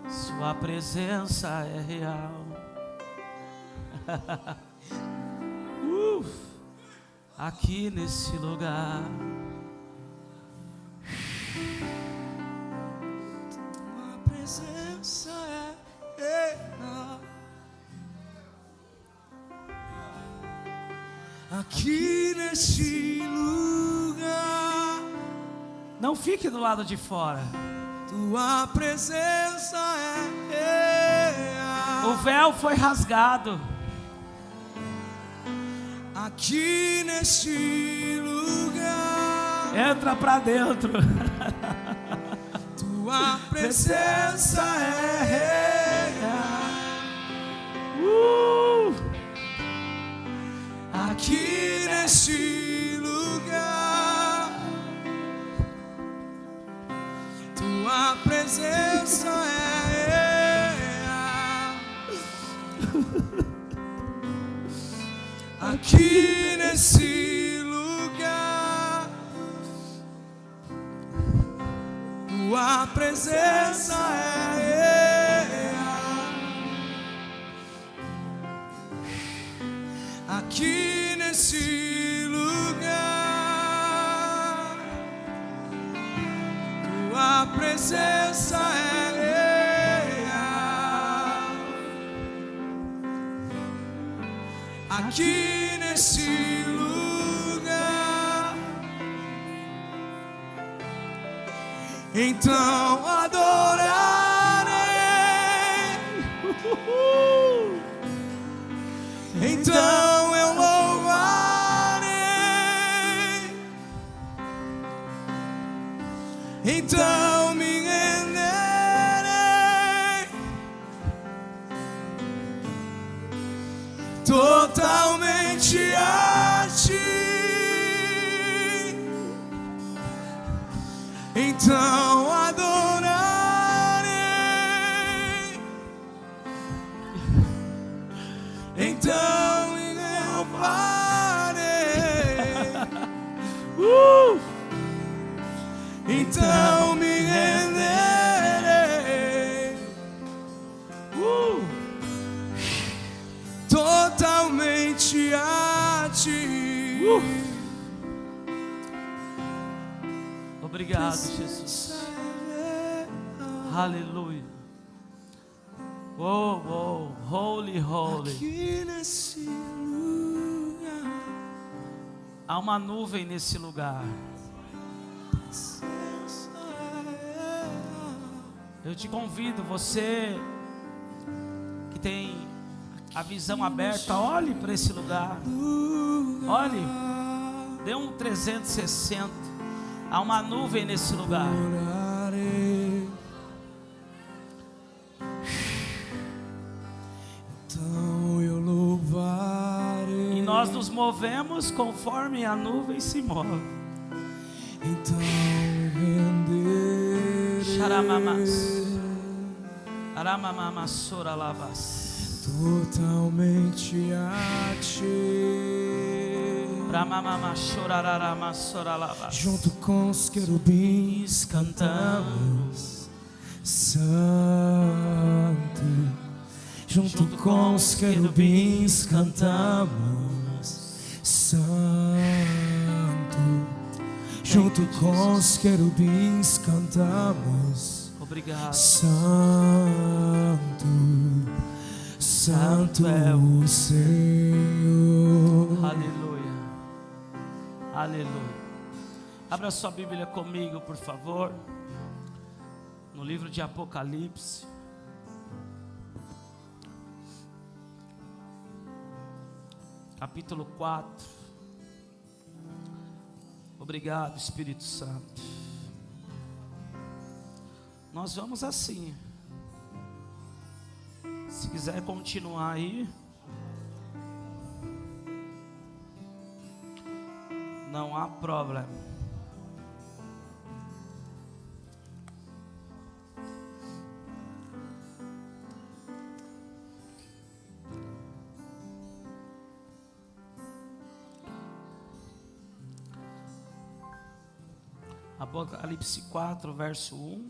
Sua presença é real. Aqui nesse lugar. Tua presença é real. Aqui nesse lugar. Não fique do lado de fora. Tua presença é real. O véu foi rasgado. Aqui nesse lugar. Entra pra dentro. Tua presença é real. Aqui nesse lugar. Tua presença é real. Aqui nesse lugar. Tua presença é real. Aqui nesse lugar. Tua presença é real. Aqui nesse lugar. Então adorarei. Então eu louvarei. Então me renderei totalmente a ti. Então adorarei. Então me louvarei. Então me renderei totalmente a ti. Obrigado, Jesus. Aleluia. Oh, oh, holy, holy. Aqui nesse lugar. Há uma nuvem nesse lugar. Eu te convido, você que tem a visão aberta, olhe para esse lugar. Olhe, dê um 360. Há uma nuvem nesse lugar. Então eu louvarei. E nós nos movemos conforme a nuvem se move. Então renderei. Xaramamas. Aramamamasora lavas. Totalmente a ti. Bramamamachorararamassora lavas. Junto com os querubins cantamos Santo. Junto com os querubins cantamos Santo. Junto com os querubins cantamos. Obrigado. Santo, Santo é o Senhor. Aleluia. Aleluia. Abra sua Bíblia comigo, por favor. No livro de Apocalipse. Capítulo 4. Obrigado, Espírito Santo. Nós vamos assim. Se quiser continuar aí, não há problema. Apocalipse 4, verso 1.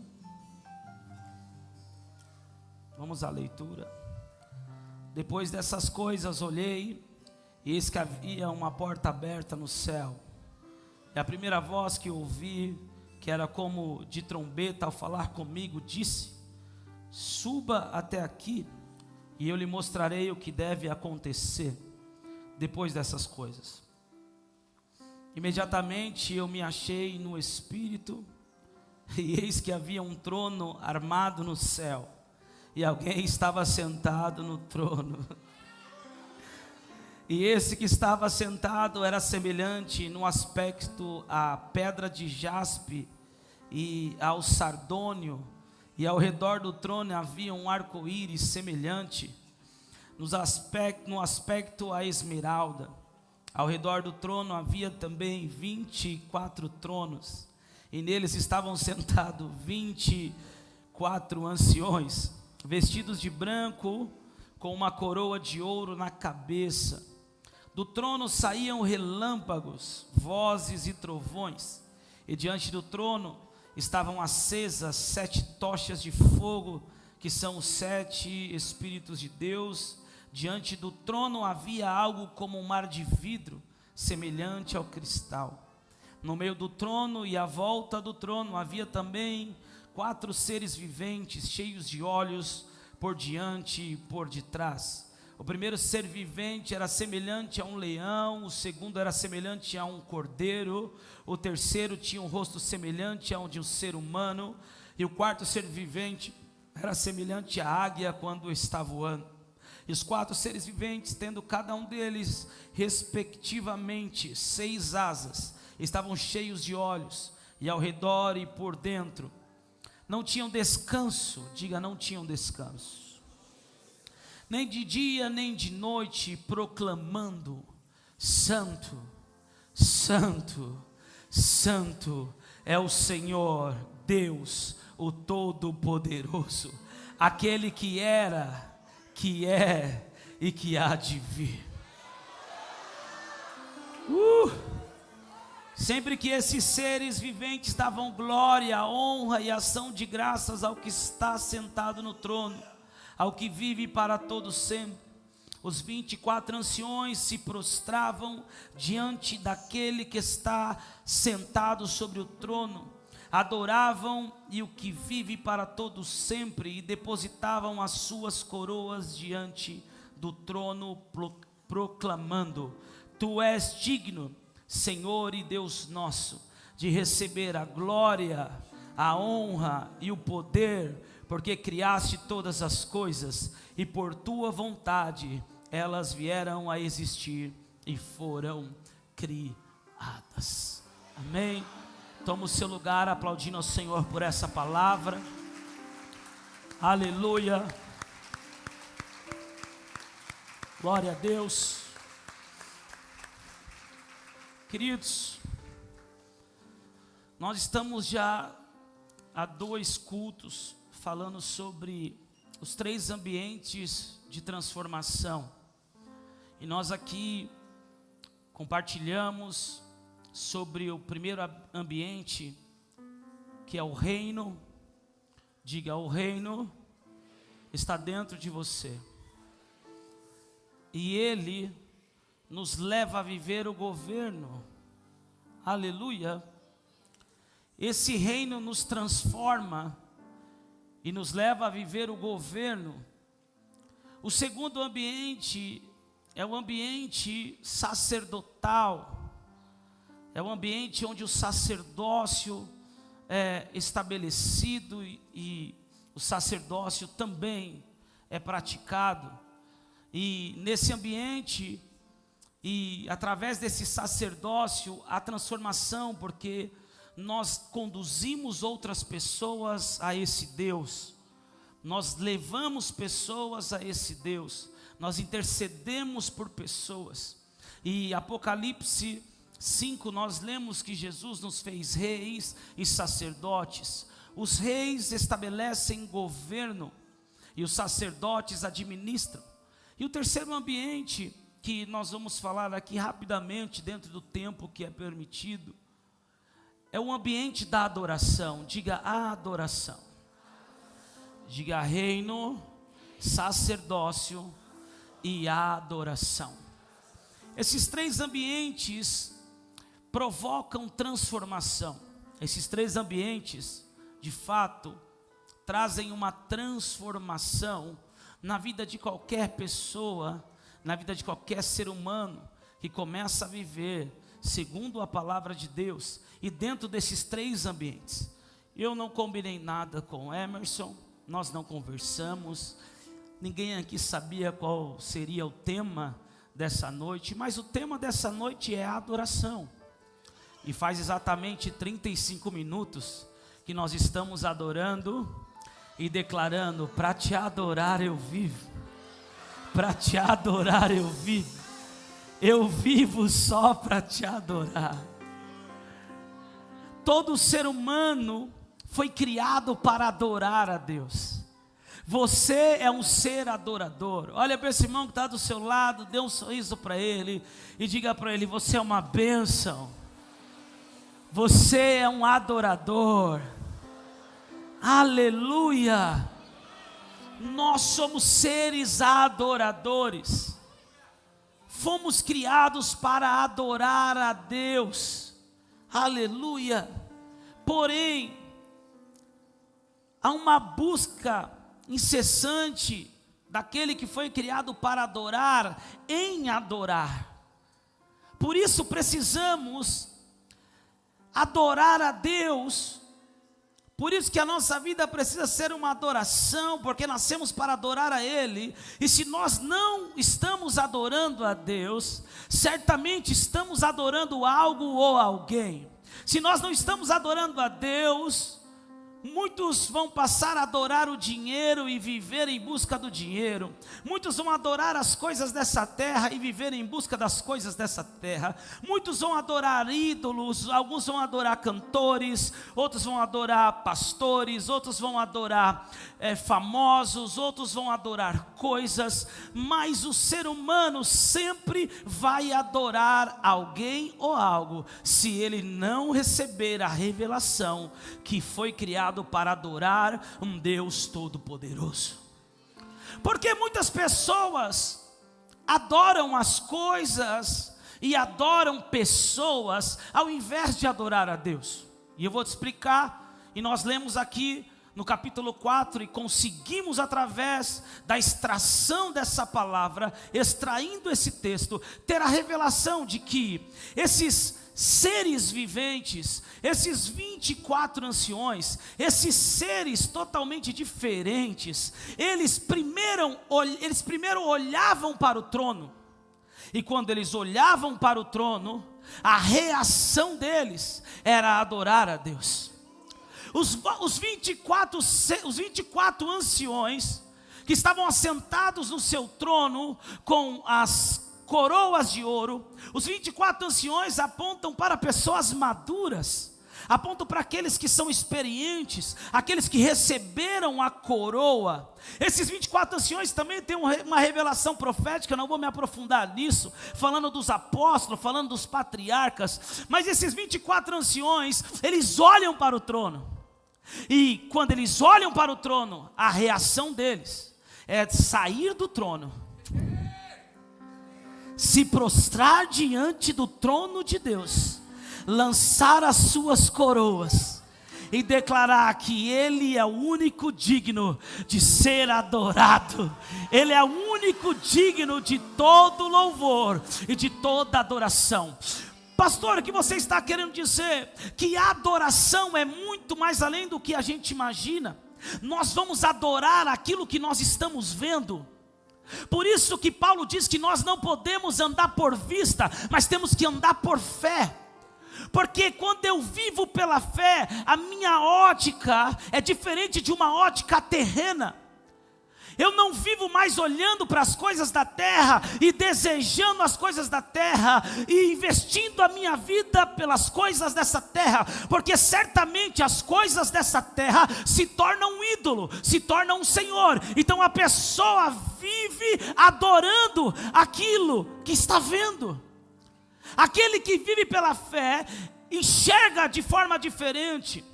Vamos à leitura. Depois dessas coisas olhei, e eis que havia uma porta aberta no céu. E a primeira voz que ouvi, que era como de trombeta ao falar comigo, disse: suba até aqui, e eu lhe mostrarei o que deve acontecer depois dessas coisas. Imediatamente eu me achei no Espírito, e eis que havia um trono armado no céu, e alguém estava sentado no trono. E esse que estava sentado era semelhante no aspecto à pedra de jaspe e ao sardônio, e ao redor do trono havia um arco-íris semelhante no aspecto à esmeralda. Ao redor do trono havia também 24 tronos, e neles estavam sentados 24 anciões, vestidos de branco, com uma coroa de ouro na cabeça. Do trono saíam relâmpagos, vozes e trovões, e diante do trono estavam acesas 7 tochas de fogo, que são os 7 Espíritos de Deus. Diante do trono havia algo como um mar de vidro, semelhante ao cristal. No meio do trono e à volta do trono havia também 4 seres viventes, cheios de olhos por diante e por detrás. O primeiro ser vivente era semelhante a um leão, o segundo era semelhante a um cordeiro, o terceiro tinha um rosto semelhante ao de um ser humano, e o quarto ser vivente era semelhante à águia quando está voando. E os 4 seres viventes, tendo cada um deles respectivamente 6 asas, estavam cheios de olhos, e ao redor e por dentro não tinham descanso. Diga, não tinham descanso, nem de dia nem de noite, proclamando: Santo, Santo, Santo é o Senhor Deus, o Todo-Poderoso, aquele que era, que é e que há de vir. Sempre que esses seres viventes davam glória, honra e ação de graças ao que está sentado no trono, ao que vive para todo sempre, os 24 anciões se prostravam diante daquele que está sentado sobre o trono, adoravam e o que vive para todo sempre, e depositavam as suas coroas diante do trono, proclamando: Tu és digno, Senhor e Deus nosso, de receber a glória, a honra e o poder, porque criaste todas as coisas, e por tua vontade elas vieram a existir e foram criadas. Amém? Toma o seu lugar, aplaudindo ao Senhor por essa palavra. Aleluia. Glória a Deus. Queridos, nós estamos já há 2 cultos falando sobre os 3 ambientes de transformação. E nós aqui compartilhamos sobre o primeiro ambiente, que é o reino. Diga, o reino está dentro de você. E ele nos leva a viver o governo. Aleluia. Esse reino nos transforma e nos leva a viver o governo. O segundo ambiente é o ambiente sacerdotal. É o ambiente onde o sacerdócio é estabelecido e o sacerdócio também é praticado. E nesse ambiente, e através desse sacerdócio, a transformação, porque nós conduzimos outras pessoas a esse Deus, nós levamos pessoas a esse Deus, nós intercedemos por pessoas. E Apocalipse 5, nós lemos que Jesus nos fez reis e sacerdotes. Os reis estabelecem governo e os sacerdotes administram. E o terceiro ambiente, que nós vamos falar aqui rapidamente, dentro do tempo que é permitido, é o ambiente da adoração. Diga a adoração. Diga reino, sacerdócio e adoração. Esses três ambientes provocam transformação. Esses três ambientes, de fato, trazem uma transformação na vida de qualquer pessoa, na vida de qualquer ser humano que começa a viver segundo a palavra de Deus e dentro desses três ambientes. Eu não combinei nada com o Emerson, nós não conversamos, ninguém aqui sabia qual seria o tema dessa noite, mas o tema dessa noite é a adoração. E faz exatamente 35 minutos que nós estamos adorando e declarando: para te adorar eu vivo, para te adorar eu vivo só para te adorar. Todo ser humano foi criado para adorar a Deus. Você é um ser adorador. Olha para esse irmão que está do seu lado, dê um sorriso para ele e diga para ele: você é uma bênção, você é um adorador. Aleluia! Nós somos seres adoradores. Fomos criados para adorar a Deus. Aleluia! Porém, há uma busca incessante daquele que foi criado para adorar, em adorar. Por isso precisamos adorar a Deus. Por isso que a nossa vida precisa ser uma adoração, porque nascemos para adorar a Ele. E se nós não estamos adorando a Deus, certamente estamos adorando algo ou alguém. Se nós não estamos adorando a Deus, muitos vão passar a adorar o dinheiro e viver em busca do dinheiro. Muitos vão adorar as coisas dessa terra e viver em busca das coisas dessa terra. Muitos vão adorar ídolos, alguns vão adorar cantores, outros vão adorar pastores, outros vão adorar famosos, outros vão adorar coisas. Mas o ser humano sempre vai adorar alguém ou algo, se ele não receber a revelação que foi criado para adorar um Deus todo-poderoso. Porque muitas pessoas adoram as coisas e adoram pessoas ao invés de adorar a Deus. E eu vou te explicar, e nós lemos aqui no capítulo 4 e conseguimos, através da extração dessa palavra, extraindo esse texto, ter a revelação de que esses seres viventes, esses 24 anciões, esses seres totalmente diferentes, eles primeiro olhavam para o trono, e quando eles olhavam para o trono, a reação deles era adorar a Deus. Os 24 anciões que estavam assentados no seu trono com as coroas de ouro, os 24 anciões apontam para pessoas maduras, apontam para aqueles que são experientes, aqueles que receberam a coroa. Esses 24 anciões também têm uma revelação profética, não vou me aprofundar nisso, falando dos apóstolos, falando dos patriarcas, mas esses 24 anciões, eles olham para o trono, e quando eles olham para o trono, a reação deles é sair do trono, se prostrar diante do trono de Deus, lançar as suas coroas e declarar que Ele é o único digno de ser adorado. Ele é o único digno de todo louvor e de toda adoração. Pastor, o que você está querendo dizer? Que a adoração é muito mais além do que a gente imagina. Nós vamos adorar aquilo que nós estamos vendo. Por isso que Paulo diz que nós não podemos andar por vista, mas temos que andar por fé. Porque quando eu vivo pela fé, a minha ótica é diferente de uma ótica terrena. Eu não vivo mais olhando para as coisas da terra e desejando as coisas da terra e investindo a minha vida pelas coisas dessa terra, porque certamente as coisas dessa terra se tornam um ídolo, se tornam um senhor. Então a pessoa vive adorando aquilo que está vendo. Aquele que vive pela fé enxerga de forma diferente,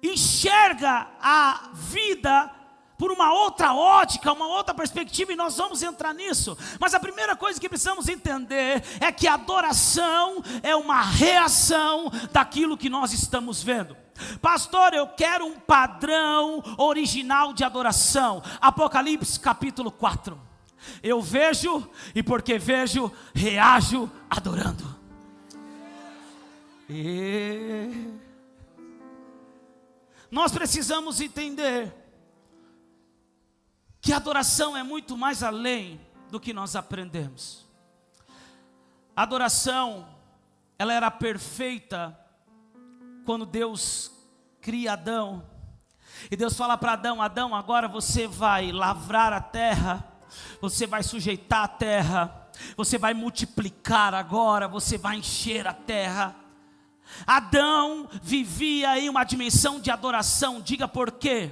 enxerga a vida por uma outra ótica, uma outra perspectiva, e nós vamos entrar nisso. Mas a primeira coisa que precisamos entender é que a adoração é uma reação daquilo que nós estamos vendo. Pastor, eu quero um padrão original de adoração. Apocalipse capítulo 4. Eu vejo, e porque vejo, reajo adorando. Nós precisamos entender que a adoração é muito mais além do que nós aprendemos. A adoração, ela era perfeita quando Deus cria Adão. E Deus fala para Adão: Adão, agora você vai lavrar a terra, você vai sujeitar a terra, você vai multiplicar agora, você vai encher a terra. Adão vivia em uma dimensão de adoração. Diga por quê?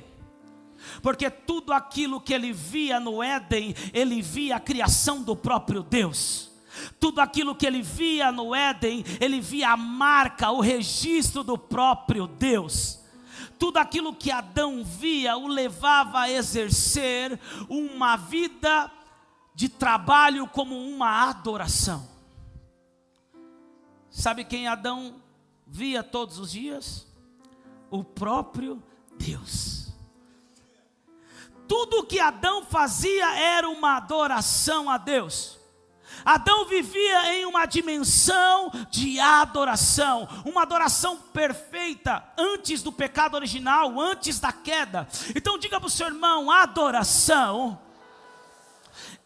Porque tudo aquilo que ele via no Éden, ele via a criação do próprio Deus. Tudo aquilo que ele via no Éden, ele via a marca, o registro do próprio Deus. Tudo aquilo que Adão via o levava a exercer uma vida de trabalho como uma adoração. Sabe quem Adão via todos os dias? O próprio Deus. Tudo que Adão fazia era uma adoração a Deus. Adão vivia em uma dimensão de adoração, uma adoração perfeita, antes do pecado original, antes da queda. Então diga para o seu irmão: adoração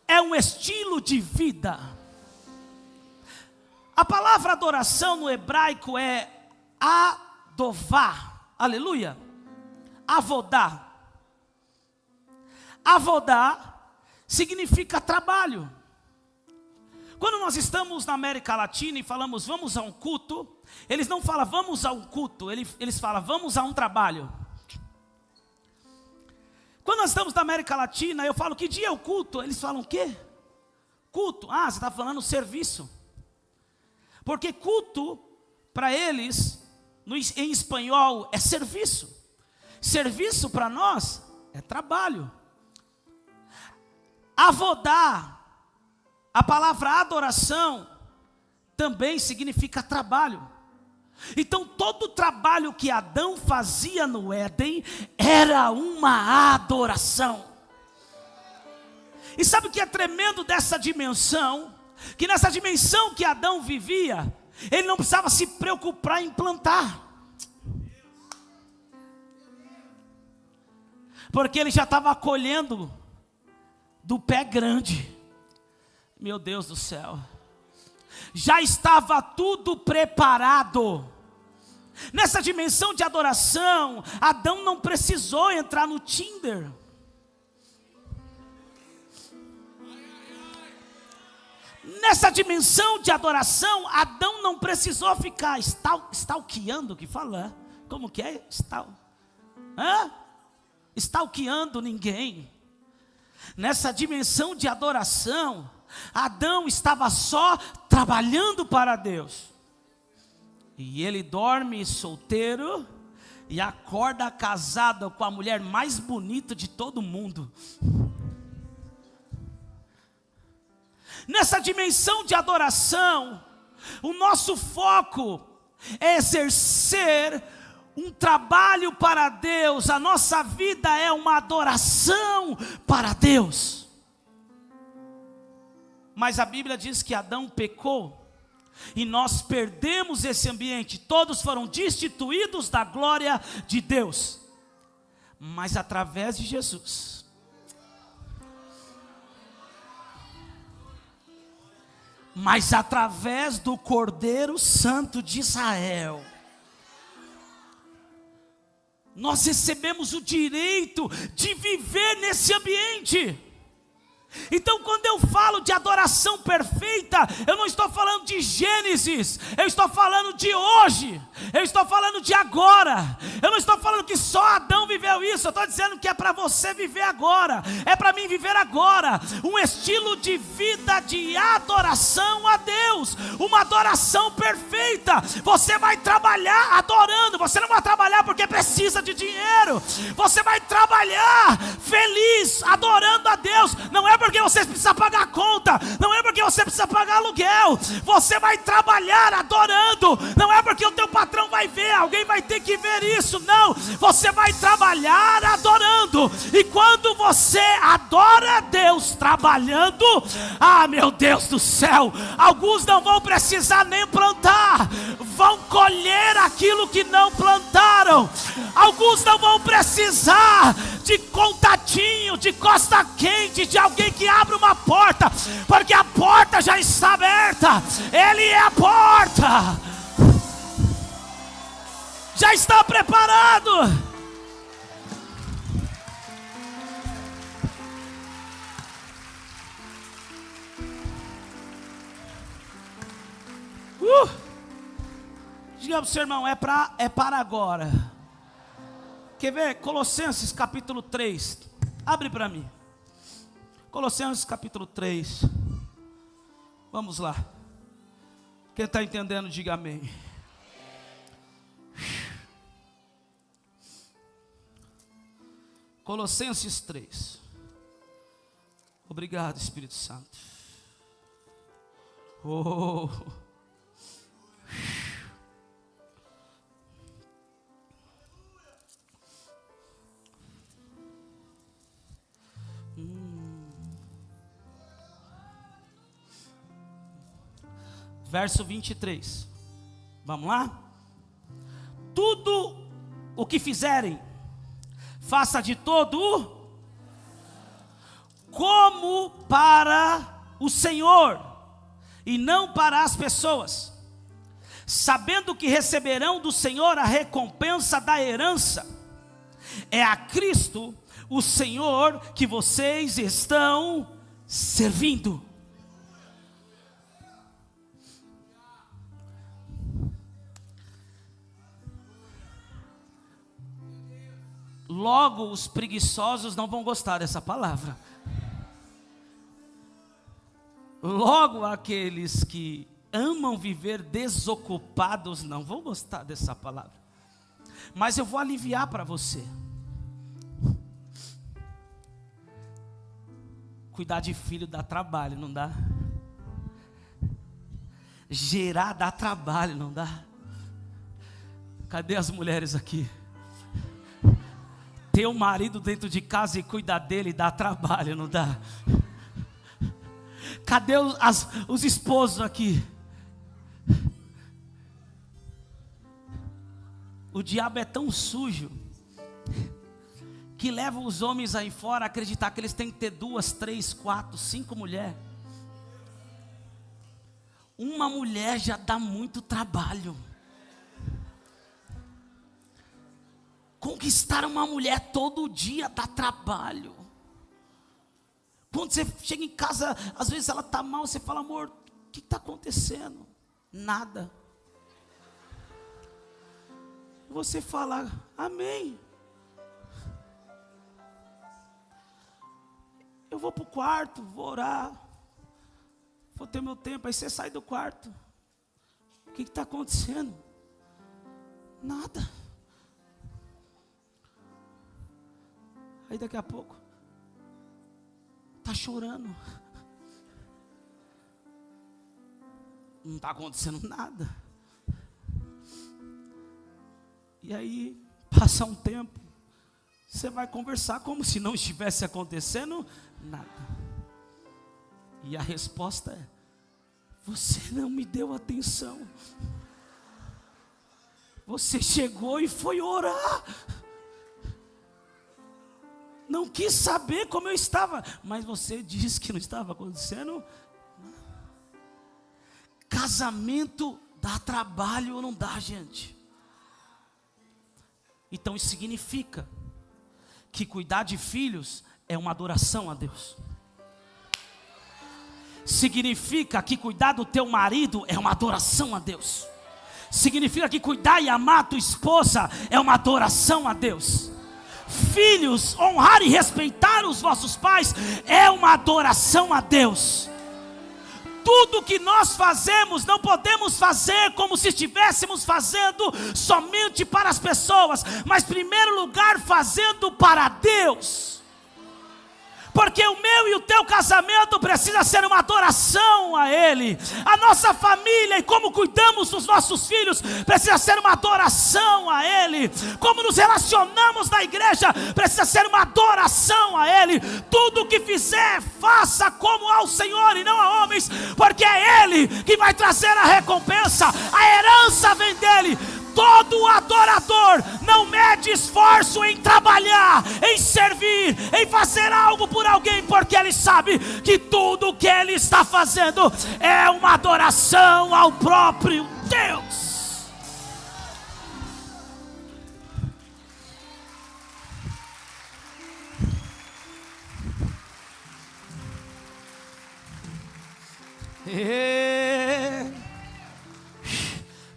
é um estilo de vida. A palavra adoração no hebraico é adová, aleluia, avodá. Avodá significa trabalho. Quando nós estamos na América Latina e falamos vamos a um culto, eles não falam vamos a um culto, eles falam vamos a um trabalho. Quando nós estamos na América Latina, eu falo que dia é o culto? Eles falam o quê? Culto, você está falando serviço. Porque culto, para eles, em espanhol, é serviço. Serviço para nós é trabalho. Avodá, a palavra adoração, também significa trabalho. Então todo o trabalho que Adão fazia no Éden era uma adoração. E sabe o que é tremendo dessa dimensão? Que nessa dimensão que Adão vivia, ele não precisava se preocupar em plantar, porque ele já estava colhendo do pé grande. Meu Deus do céu, já estava tudo preparado. Nessa dimensão de adoração, Adão não precisou entrar no Tinder. Nessa dimensão de adoração, Adão não precisou ficar stalkeando, que fala, como que é? Stalkeando ninguém. Nessa dimensão de adoração, Adão estava só trabalhando para Deus. E ele dorme solteiro e acorda casado com a mulher mais bonita de todo mundo. Nessa dimensão de adoração, o nosso foco é exercer um trabalho para Deus. A nossa vida é uma adoração para Deus. Mas a Bíblia diz que Adão pecou e nós perdemos esse ambiente. Todos foram destituídos da glória de Deus. Mas através de Jesus, mas através do Cordeiro Santo de Israel, nós recebemos o direito de viver nesse ambiente. Então, quando eu falo de adoração perfeita, eu não estou falando de Gênesis, eu estou falando de hoje, eu estou falando de agora. Eu não estou falando que só Adão viveu isso, eu estou dizendo que é para você viver agora, é para mim viver agora, um estilo de vida de adoração a Deus, uma adoração perfeita. Você vai trabalhar adorando, você não vai trabalhar porque precisa de dinheiro, você vai trabalhar feliz, adorando a Deus. Não é porque você precisa pagar a conta, não é porque você precisa pagar aluguel, você vai trabalhar adorando, não é porque o teu patrão vai ver, alguém vai ter que ver isso, não, você vai trabalhar adorando, e quando você adora a Deus trabalhando, meu Deus do céu, alguns não vão precisar nem plantar, vão colher aquilo que não plantaram, alguns não vão precisar de contatinho, de costa quente, de alguém que abre uma porta, porque a porta já está aberta, Ele é a porta, já está preparado. Diga para o seu irmão, é para agora. Quer ver? Colossenses capítulo 3. Abre para mim. Colossenses capítulo 3. Vamos lá. Quem está entendendo, diga amém. Colossenses 3. Obrigado, Espírito Santo. Oh. Verso 23. Vamos lá? Tudo o que fizerem, faça de todo como para o Senhor e não para as pessoas, sabendo que receberão do Senhor a recompensa da herança. É a Cristo, o Senhor, que vocês estão servindo. Logo, os preguiçosos não vão gostar dessa palavra. Logo, aqueles que amam viver desocupados não vão gostar dessa palavra. Mas eu vou aliviar para você. Cuidar de filho dá trabalho, não dá? Gerar dá trabalho, não dá? Cadê as mulheres aqui? Ter um marido dentro de casa e cuidar dele dá trabalho, não dá? Cadê os esposos aqui? O diabo é tão sujo que leva os homens aí fora a acreditar que eles têm que ter 2, 3, 4, 5 mulheres. Uma mulher já dá muito trabalho. Conquistar uma mulher todo dia dá trabalho. Quando você chega em casa, às vezes ela está mal, você fala, amor, o que está acontecendo? Nada. Você fala, amém. Eu vou para o quarto, vou orar, vou ter meu tempo. Aí você sai do quarto, o que está acontecendo? Nada. Aí daqui a pouco está chorando. Não está acontecendo nada. E aí passa um tempo, você vai conversar como se não estivesse acontecendo nada. E a resposta é: você não me deu atenção. Você chegou e foi orar. Não quis saber como eu estava, mas você disse que não estava acontecendo. Casamento dá trabalho ou não dá, gente? Então isso significa que cuidar de filhos é uma adoração a Deus. significa que cuidar do teu marido é uma adoração a Deus. Significa que cuidar e amar a tua esposa é uma adoração a Deus. Filhos, honrar e respeitar os vossos pais é uma adoração a Deus. Tudo que nós fazemos, não podemos fazer como se estivéssemos fazendo somente para as pessoas, mas em primeiro lugar fazendo para Deus. Porque o meu e o teu casamento precisa ser uma adoração a Ele. A nossa família e como cuidamos dos nossos filhos precisa ser uma adoração a Ele. Como nos relacionamos na igreja precisa ser uma adoração a Ele. Tudo o que fizer, faça como ao Senhor e não a homens, porque é Ele que vai trazer a recompensa. A herança vem dEle. Todo adorador não mede esforço em trabalhar, em servir, em fazer algo por alguém, porque ele sabe que tudo o que ele está fazendo é uma adoração ao próprio Deus.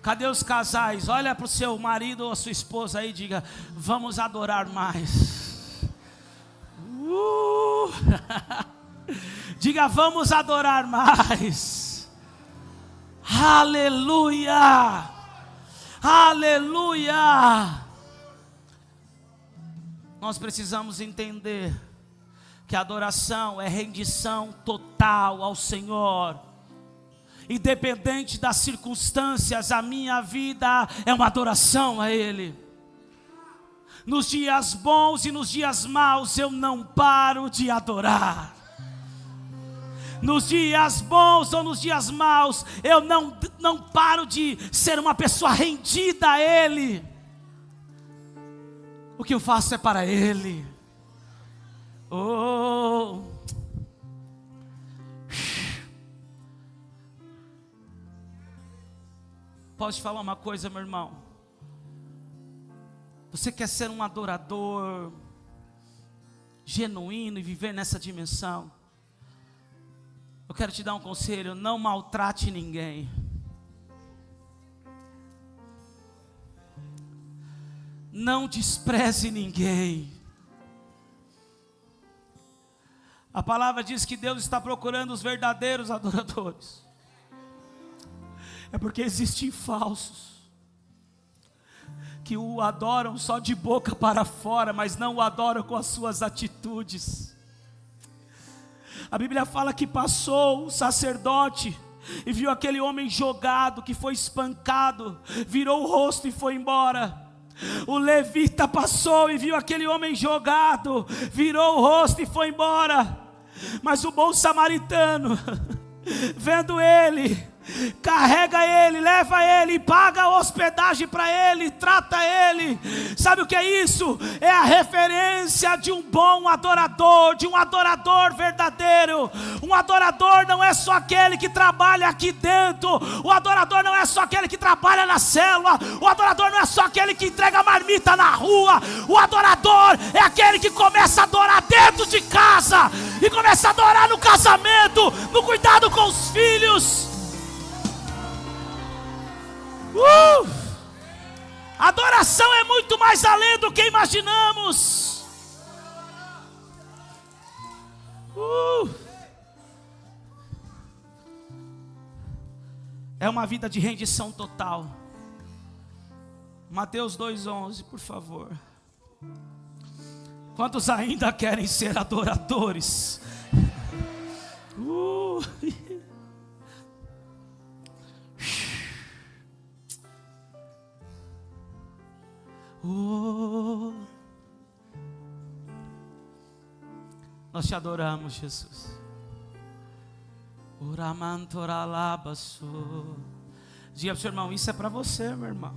Cadê os casais? Olha para o seu marido ou a sua esposa aí e diga: vamos adorar mais. Diga: vamos adorar mais. Aleluia, aleluia. Nós precisamos entender que a adoração é rendição total ao Senhor. Independente das circunstâncias, a minha vida é uma adoração a Ele. Nos dias bons e nos dias maus eu não paro de adorar. Nos dias bons ou nos dias maus eu não paro de ser uma pessoa rendida a Ele. O que eu faço é para Ele. Oh, posso te falar uma coisa, meu irmão? Você quer ser um adorador genuíno e viver nessa dimensão? Eu quero te dar um conselho: não maltrate ninguém. Não despreze ninguém. A palavra diz que Deus está procurando os verdadeiros adoradores. É porque existem falsos que o adoram só de boca para fora, mas não o adoram com as suas atitudes. A Bíblia fala que passou o sacerdote e viu aquele homem jogado, que foi espancado, virou o rosto e foi embora. O levita passou e viu aquele homem jogado, virou o rosto e foi embora. Mas o bom samaritano, vendo ele, carrega ele, leva ele, paga a hospedagem para ele, trata ele. Sabe o que é isso? É a referência de um bom adorador, de um adorador verdadeiro. Um adorador não é só aquele que trabalha aqui dentro. O adorador não é só aquele que trabalha na célula. O adorador não é só aquele que entrega marmita na rua. O adorador é aquele que começa a adorar dentro de casa e começa a adorar no casamento, no cuidado com os filhos. Adoração é muito mais além do que imaginamos. É uma vida de rendição total. Mateus 2:11, por favor. Quantos ainda querem ser adoradores? Nós te adoramos, Jesus. Diga para o seu irmão: isso é para você, meu irmão.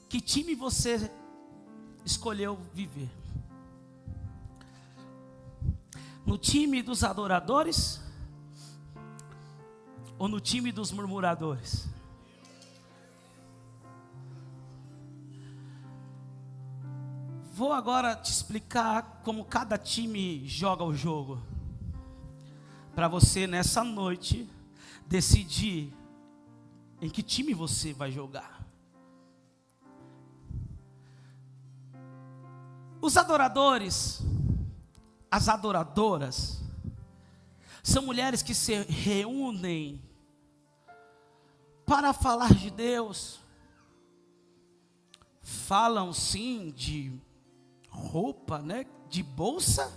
Que time você escolheu viver? No time dos adoradores ou no time dos murmuradores? Vou agora te explicar como cada time joga o jogo, para você nessa noite decidir em que time você vai jogar. Os adoradores, as adoradoras, são mulheres que se reúnem para falar de Deus. Falam sim de roupa, né? De bolsa,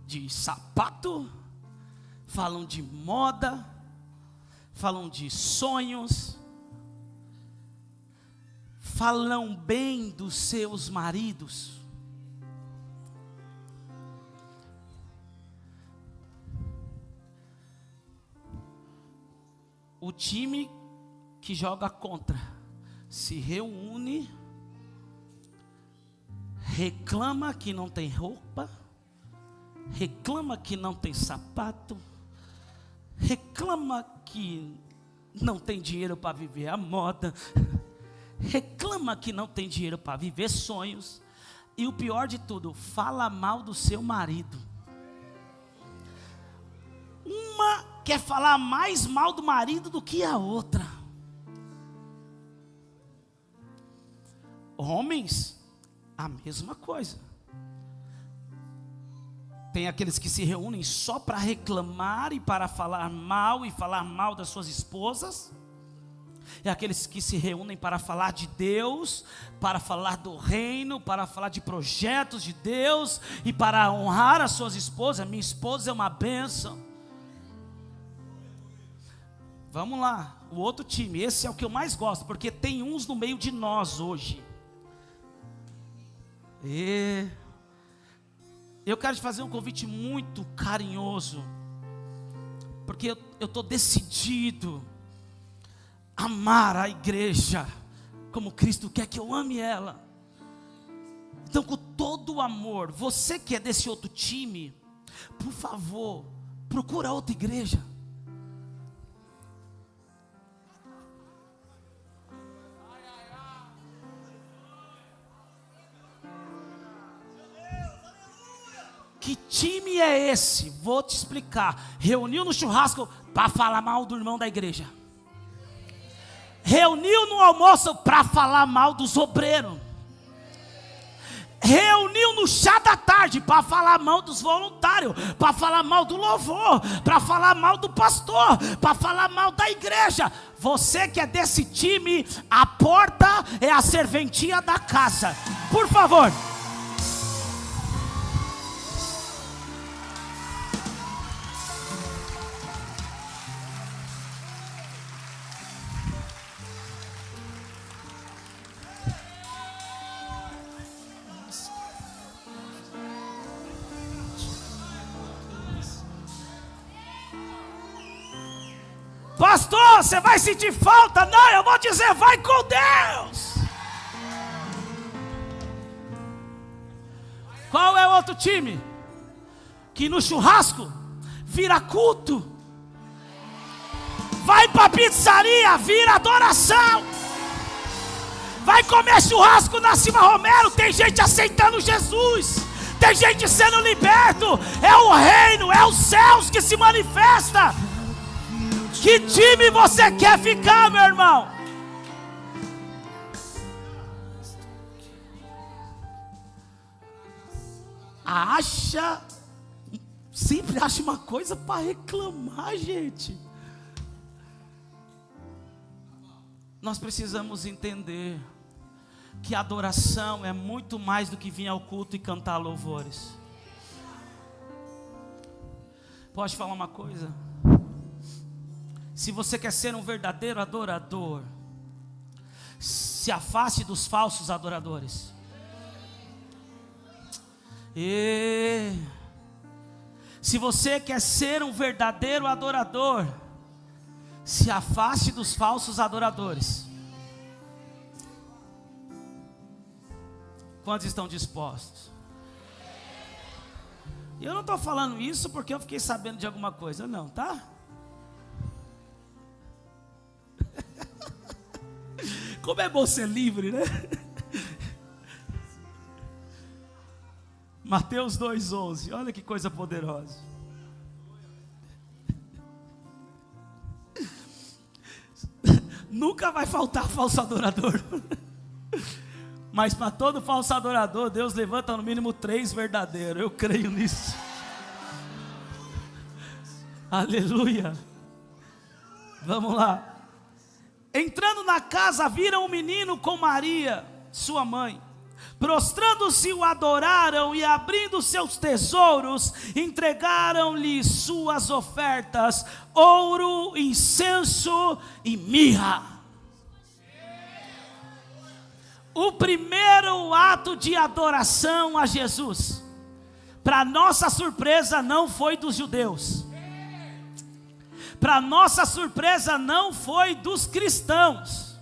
de sapato, falam de moda, falam de sonhos, falam bem dos seus maridos. O time que joga contra se reúne, reclama que não tem roupa, reclama que não tem sapato, reclama que não tem dinheiro para viver a moda, reclama que não tem dinheiro para viver sonhos, e o pior de tudo, fala mal do seu marido. Uma quer falar mais mal do marido do que a outra. Homens, a mesma coisa. Tem aqueles que se reúnem só para reclamar e para falar mal, e falar mal das suas esposas. É aqueles que se reúnem para falar de Deus, para falar do reino, para falar de projetos de Deus e para honrar as suas esposas. Minha esposa é uma bênção. Vamos lá, o outro time, esse é o que eu mais gosto, porque tem uns no meio de nós hoje. E eu quero te fazer um convite muito carinhoso, porque eu estou decidido a amar a igreja como Cristo quer que eu ame ela. Então, com todo o amor, você que é desse outro time, por favor, procura outra igreja. Que time é esse? Vou te explicar. Reuniu no churrasco para falar mal do irmão da igreja. Reuniu no almoço para falar mal dos obreiros. Reuniu no chá da tarde para falar mal dos voluntários, para falar mal do louvor, para falar mal do pastor, para falar mal da igreja. Você que é desse time, a porta é a serventia da casa. Por favor. Pastor, você vai sentir falta? Não, eu vou dizer, vai com Deus. Qual é o outro time? Que no churrasco vira culto. Vai pra pizzaria, vira adoração. Vai comer churrasco na Silva Romero, tem gente aceitando Jesus. Tem gente sendo liberto. É o reino, é os céus que se manifesta. Que time você quer ficar, meu irmão? Sempre acha uma coisa para reclamar, gente. Nós precisamos entender que a adoração é muito mais do que vir ao culto e cantar louvores. Pode falar uma coisa? Se você quer ser um verdadeiro adorador, se afaste dos falsos adoradores. Se você quer ser um verdadeiro adorador, se afaste dos falsos adoradores. Quantos estão dispostos? E eu não estou falando isso porque eu fiquei sabendo de alguma coisa, não, tá? Como é bom ser livre, né? Mateus 2,11, olha que coisa poderosa. Nunca vai faltar falso adorador. Mas para todo falso adorador, Deus levanta no mínimo 3 verdadeiros. Eu creio nisso. Aleluia. Vamos lá. Entrando na casa, viram o menino com Maria, sua mãe. Prostrando-se, o adoraram e, abrindo seus tesouros, entregaram-lhe suas ofertas: ouro, incenso e mirra. O primeiro ato de adoração a Jesus, para nossa surpresa, não foi dos judeus. Para nossa surpresa, não foi dos cristãos.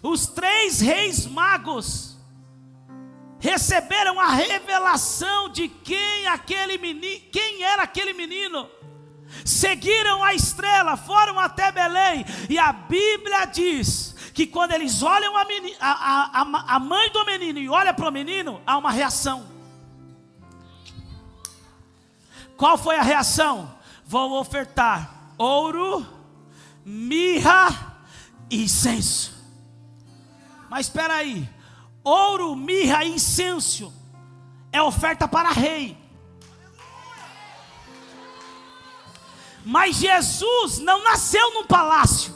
Os 3 reis magos receberam a revelação de quem era aquele menino. Seguiram a estrela, foram até Belém, e a Bíblia diz que quando eles olham a mãe do menino e olham para o menino, há uma reação. Qual foi a reação? Vou ofertar ouro, mirra e incenso. Mas espera aí, ouro, mirra e incenso é oferta para rei. Mas Jesus não nasceu num palácio.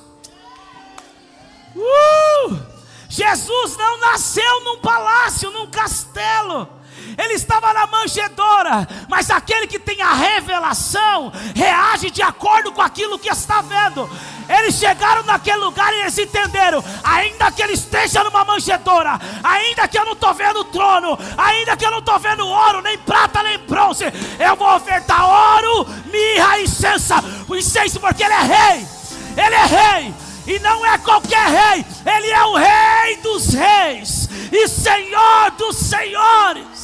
Jesus não nasceu num palácio, num castelo. Ele estava na manjedoura. Mas aquele que tem a revelação reage de acordo com aquilo que está vendo. Eles chegaram naquele lugar e eles entenderam: ainda que ele esteja numa manjedoura, ainda que eu não estou vendo o trono, ainda que eu não estou vendo ouro, nem prata, nem bronze, eu vou ofertar ouro, mirra e incenso, porque ele é rei. Ele é rei, e não é qualquer rei. Ele é o rei dos reis e senhor dos senhores.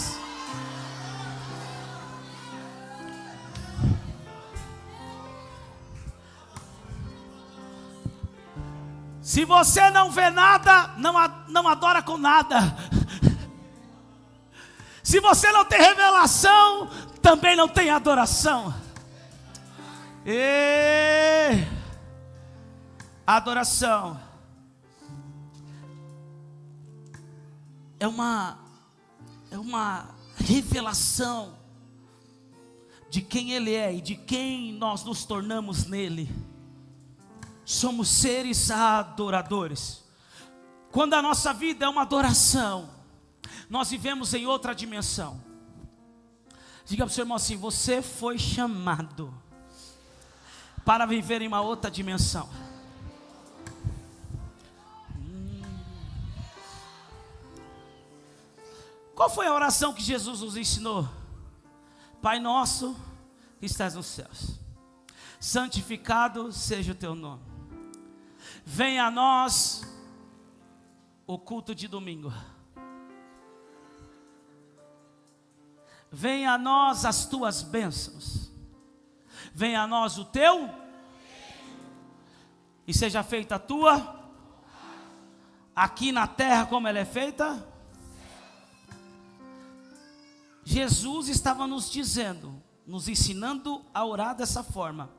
Se você não vê nada, não adora com nada. Se você não tem revelação, também não tem adoração. Adoração é uma revelação de quem Ele é e de quem nós nos tornamos nele. Somos seres adoradores. Quando a nossa vida é uma adoração, nós vivemos em outra dimensão. Diga para o seu irmão assim: você foi chamado para viver em uma outra dimensão. Qual foi a oração que Jesus nos ensinou? Pai nosso que estás nos céus, santificado seja o teu nome. Venha a nós o culto de domingo. Venha a nós as tuas bênçãos. Venha a nós o teu, e seja feita a tua, aqui na terra como ela é feita. Jesus estava nos dizendo, nos ensinando a orar dessa forma,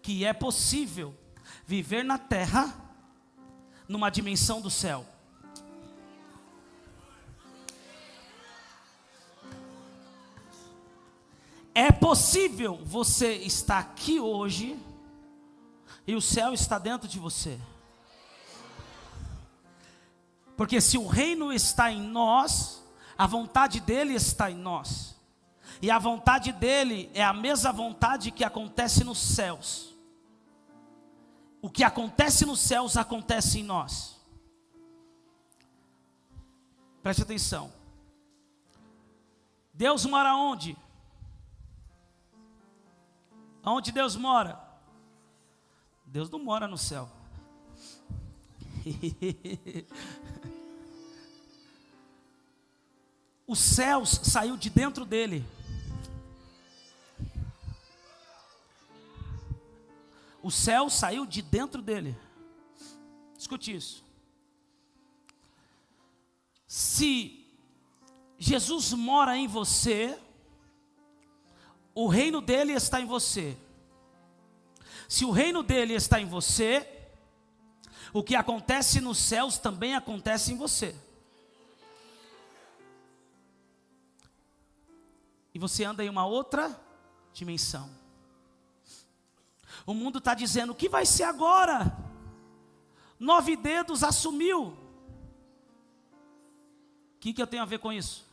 que é possível viver na terra numa dimensão do céu. É possível você estar aqui hoje e o céu está dentro de você. Porque se o reino está em nós, a vontade dele está em nós. E a vontade dele é a mesma vontade que acontece nos céus. O que acontece nos céus acontece em nós. Preste atenção. Deus mora onde? Onde Deus mora? Deus não mora no céu. Os céus saiu de dentro dele. O céu saiu de dentro dele. Escute isso. Se Jesus mora em você, o reino dele está em você. Se o reino dele está em você, o que acontece nos céus também acontece em você. E você anda em uma outra dimensão. O mundo está dizendo: o que vai ser agora? 9 dedos assumiu. O que eu tenho a ver com isso?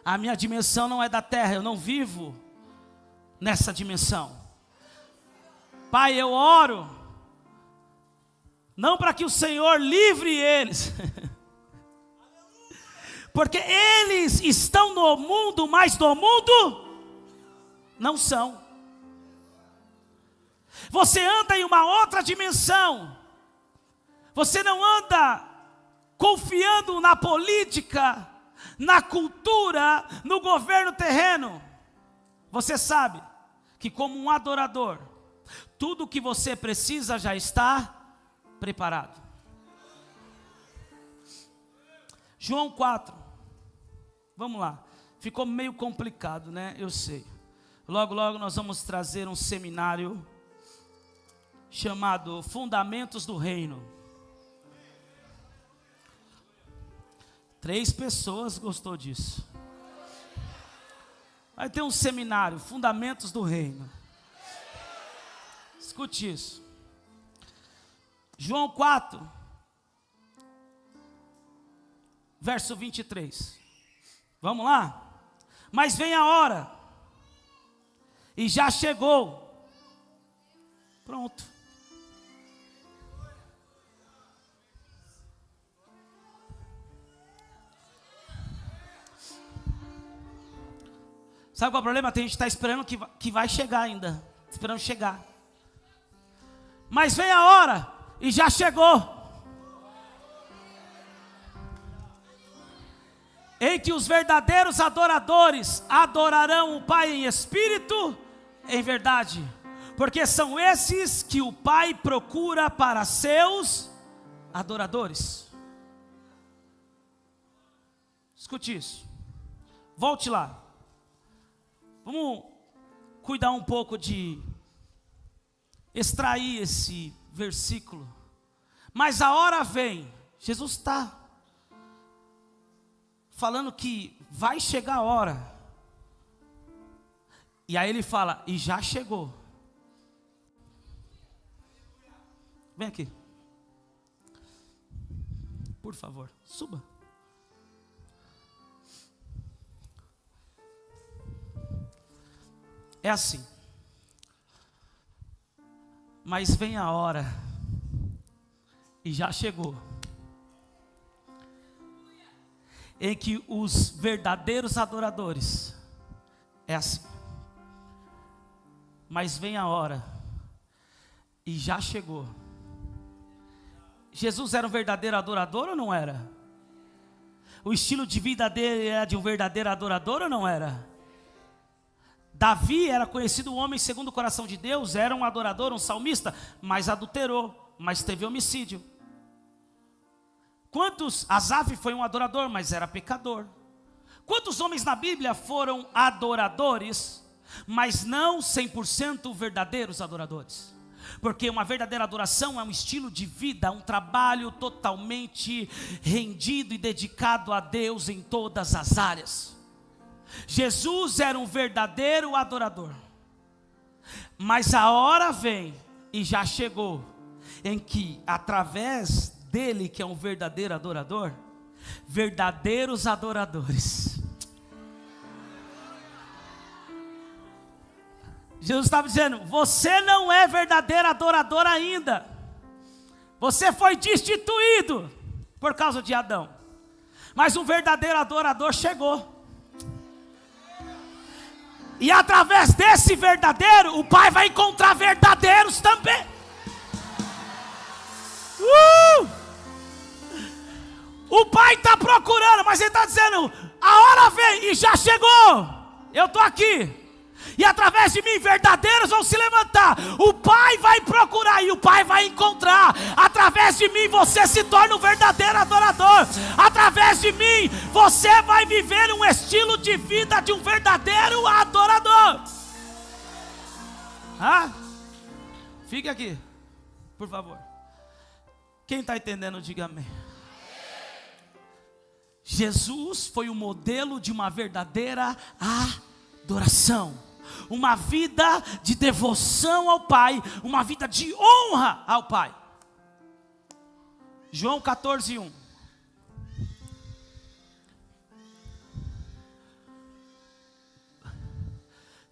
A minha dimensão não é da terra, eu não vivo nessa dimensão. Pai, eu oro, não para que o Senhor livre eles, porque eles estão no mundo, mas do mundo não são. Você anda em uma outra dimensão. Você não anda confiando na política, na cultura, no governo terreno. Você sabe que, como um adorador, tudo o que você precisa já está preparado. João 4. Vamos lá. Ficou meio complicado, né? Eu sei. Logo, logo nós vamos trazer um seminário chamado Fundamentos do Reino. 3 pessoas gostou disso. Vai ter um seminário, Fundamentos do Reino. Escute isso. João 4, verso 23. Vamos lá? Mas vem a hora, e já chegou. Pronto. Sabe qual é o problema? Tem gente que está esperando que vai chegar ainda. Esperando chegar. Mas vem a hora, e já chegou, em que os verdadeiros adoradores adorarão o Pai em espírito, em verdade. Porque são esses que o Pai procura para seus adoradores. Escute isso. Volte lá. Vamos cuidar um pouco de extrair esse versículo. Mas a hora vem. Jesus está falando que vai chegar a hora. E aí ele fala: e já chegou. Vem aqui. Por favor, suba. É assim. Mas vem a hora, e já chegou, em que os verdadeiros adoradores, é assim. Mas vem a hora, e já chegou. Jesus era um verdadeiro adorador ou não era? O estilo de vida dele era de um verdadeiro adorador ou não era? Davi era conhecido um homem segundo o coração de Deus, era um adorador, um salmista, mas adulterou, mas teve homicídio. Asaf foi um adorador, mas era pecador. Quantos homens na Bíblia foram adoradores, mas não 100% verdadeiros adoradores? Porque uma verdadeira adoração é um estilo de vida, um trabalho totalmente rendido e dedicado a Deus em todas as áreas. Jesus era um verdadeiro adorador, mas a hora vem, e já chegou, em que através dele, que é um verdadeiro adorador, verdadeiros adoradores. Jesus estava dizendo: você não é verdadeiro adorador ainda. Você foi destituído por causa de Adão, mas um verdadeiro adorador chegou. E através desse verdadeiro, o Pai vai encontrar verdadeiros também. O Pai está procurando, mas Ele está dizendo: a hora vem e já chegou. Eu estou aqui. E através de mim, verdadeiros vão se levantar. O Pai vai procurar e o Pai vai encontrar. Através de mim, você se torna um verdadeiro adorador. Através de mim, você vai viver um estilo de vida de um verdadeiro adorador. Fique aqui, por favor. Quem está entendendo, diga amém. Jesus foi o modelo de uma verdadeira adoração. Uma vida de devoção ao Pai, uma vida de honra ao Pai. João 14:1.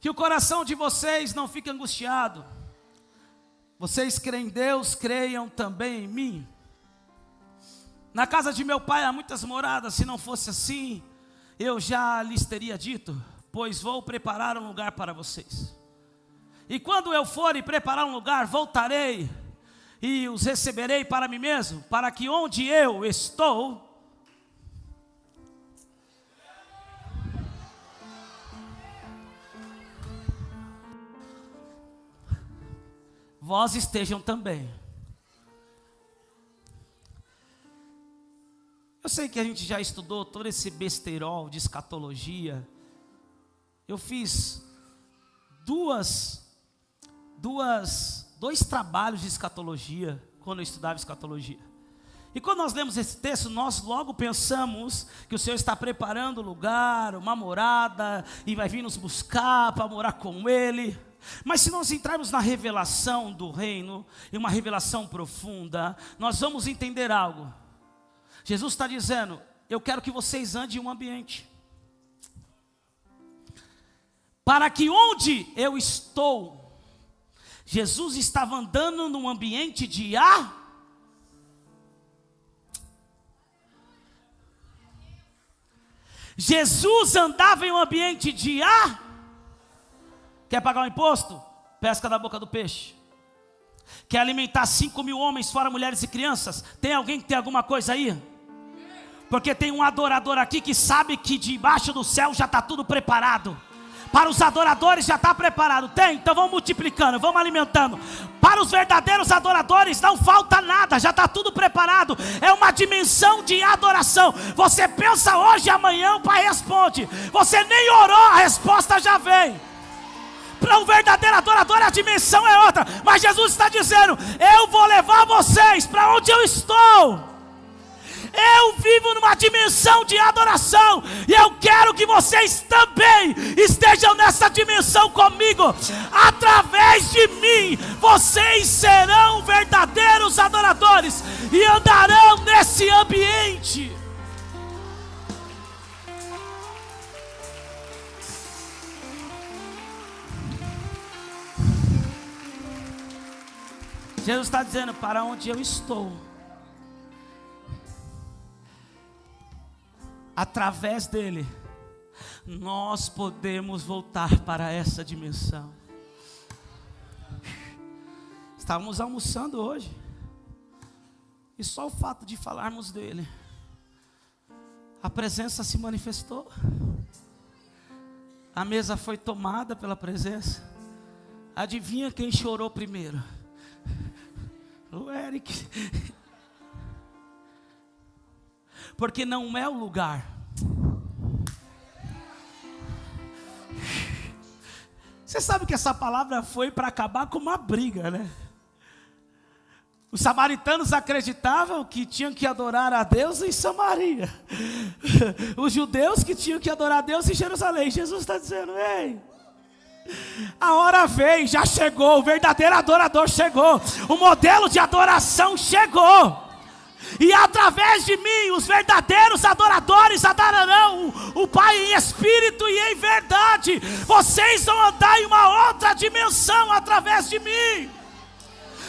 Que o coração de vocês não fique angustiado. Vocês creem em Deus, creiam também em mim. Na casa de meu Pai há muitas moradas. Se não fosse assim, eu já lhes teria dito, pois vou preparar um lugar para vocês. E quando eu for e preparar um lugar, voltarei e os receberei para mim mesmo, para que onde eu estou, vós estejam também. Eu sei que a gente já estudou todo esse besteirol de escatologia. Eu fiz dois trabalhos de escatologia quando eu estudava escatologia. E quando nós lemos esse texto, nós logo pensamos que o Senhor está preparando um lugar, uma morada, e vai vir nos buscar para morar com Ele. Mas se nós entrarmos na revelação do reino, e uma revelação profunda, nós vamos entender algo. Jesus está dizendo, eu quero que vocês andem em um ambiente, para que onde eu estou, Jesus estava andando num ambiente de Jesus andava em um ambiente de Quer pagar um imposto? Pesca da boca do peixe. Quer alimentar 5.000 homens, fora mulheres e crianças? Tem alguém que tem alguma coisa aí? Porque tem um adorador aqui que sabe que debaixo do céu já está tudo preparado. Para os adoradores já está preparado. Tem? Então vamos multiplicando, vamos alimentando. Para os verdadeiros adoradores não falta nada, já está tudo preparado. É uma dimensão de adoração. Você pensa hoje, amanhã o Pai responde. Você nem orou, a resposta já vem. Para um verdadeiro adorador a dimensão é outra. Mas Jesus está dizendo, eu vou levar vocês para onde eu estou. Eu vivo numa dimensão de adoração, e eu quero que vocês também estejam nessa dimensão comigo. Através de mim, vocês serão verdadeiros adoradores e andarão nesse ambiente. Jesus está dizendo, para onde eu estou, através dele, nós podemos voltar para essa dimensão. Estávamos almoçando hoje, e só o fato de falarmos dele, a presença se manifestou. A mesa foi tomada pela presença. Adivinha quem chorou primeiro? O Eric. Porque não é o lugar. Você sabe que essa palavra foi para acabar com uma briga, né? Os samaritanos acreditavam que tinham que adorar a Deus em Samaria. Os judeus que tinham que adorar a Deus em Jerusalém. Jesus está dizendo, ei, a hora veio, já chegou, o verdadeiro adorador chegou, o modelo de adoração chegou. E através de mim, os verdadeiros adoradores adorarão o Pai em espírito e em verdade. Vocês vão andar em uma outra dimensão através de mim.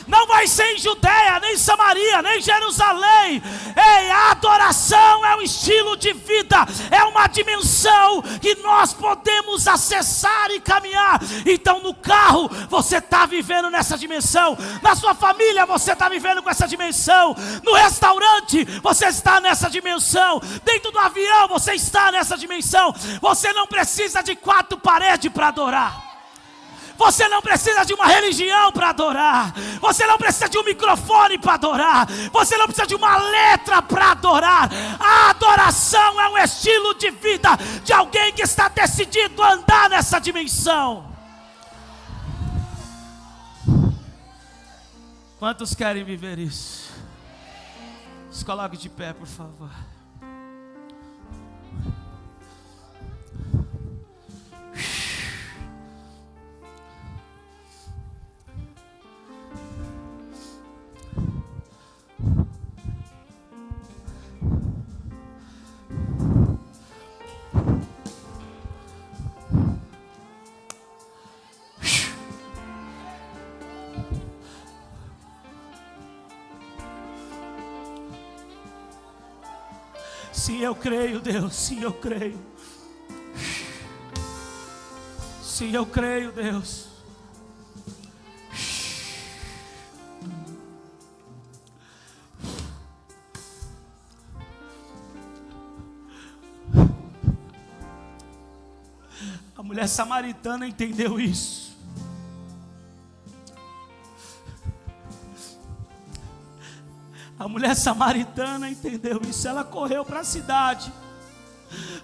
Não vai ser em Judeia, nem Samaria, nem Jerusalém. Ei, a adoração é um estilo de vida, é uma dimensão que nós podemos acessar e caminhar. Então no carro você está vivendo nessa dimensão, na sua família você está vivendo com essa dimensão, no restaurante você está nessa dimensão, dentro do avião você está nessa dimensão. Você não precisa de 4 paredes para adorar. Você não precisa de uma religião para adorar. Você não precisa de um microfone para adorar. Você não precisa de uma letra para adorar. A adoração é um estilo de vida de alguém que está decidido a andar nessa dimensão. Quantos querem viver isso? Se coloque de pé, por favor. Sim, eu creio, Deus. Sim, eu creio. Sim, eu creio, Deus. A mulher samaritana entendeu isso. A mulher samaritana entendeu isso. Ela correu para a cidade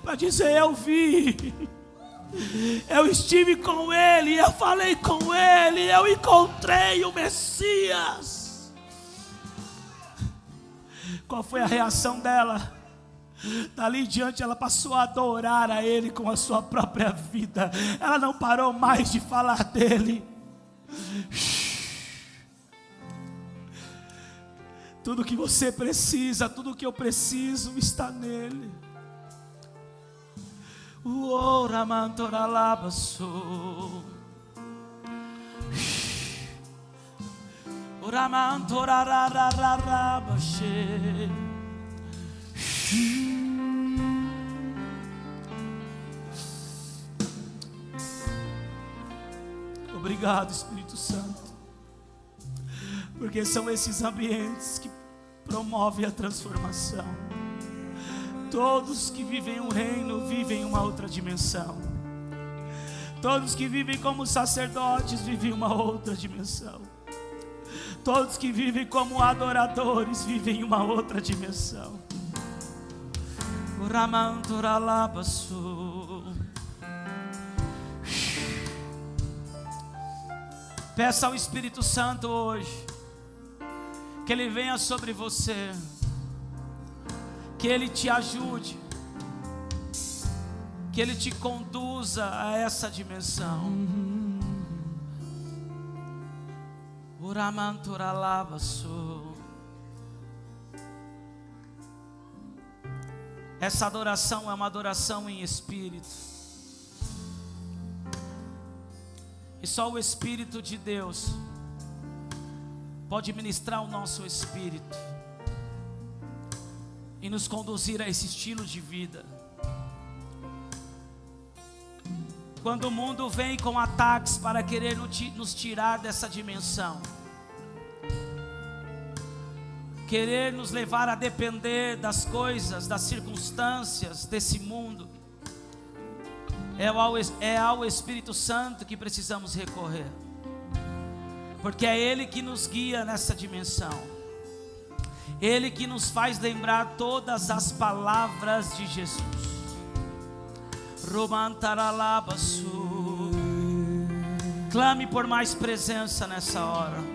para dizer: eu vi, eu estive com ele, eu falei com ele, eu encontrei o Messias. Qual foi a reação dela? Dali em diante ela passou a adorar a ele com a sua própria vida. Ela não parou mais de falar dele. Tudo que você precisa, tudo que eu preciso está nele. O oramantoralabaso. Oramantorarararabashe. Obrigado, Espírito Santo. Porque são esses ambientes que promovem a transformação. Todos que vivem um reino vivem uma outra dimensão. Todos que vivem como sacerdotes vivem uma outra dimensão. Todos que vivem como adoradores vivem uma outra dimensão. Peça ao Espírito Santo hoje que Ele venha sobre você, que Ele te ajude, que Ele te conduza a essa dimensão. Essa adoração é uma adoração em espírito, e só o Espírito de Deus pode ministrar o nosso espírito e nos conduzir a esse estilo de vida. Quando o mundo vem com ataques para querer nos tirar dessa dimensão, querer nos levar a depender das coisas, das circunstâncias desse mundo, é ao Espírito Santo que precisamos recorrer, porque é Ele que nos guia nessa dimensão, Ele que nos faz lembrar todas as palavras de Jesus. Clame por mais presença nessa hora.